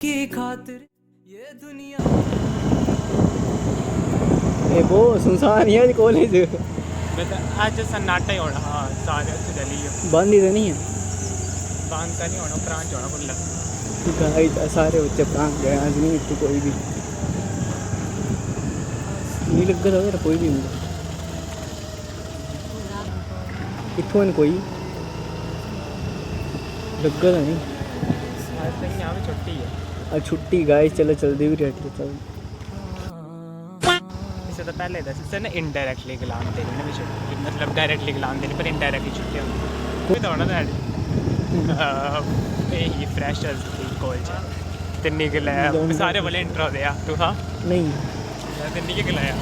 की खातिर ये दुनिया ये वो सुनसान ही है कॉलेज आज सन्नाटा ही होना। हाँ सारे अच्छे चली बंद ही तो नहीं है बंद का नहीं होना ब्रांच होना खुला। गाइस सारे बच्चे प्रांत गए आज नहीं तो कोई भी नहीं लग रहा है कोई भी मुझे इतों कोई लग रहा नहीं आज तक यहाँ पे छुट्टी है। आज छुट्टी गाइस चलो जल्दी भी रेट चल इससे तो पहले दस इससे ना इनडायरेक्टली गुलाम देने ना भी छुट्टी मतलब डायरेक्टली गुलाम देने पर इनडायरेक्टली छुट्टी होती कोई तो होना था यही फ्रेशर्स की कॉलेज तिन्नी के लाया सारे वाले इंट्रो दिया तू हाँ नहीं तिन्नी के लाया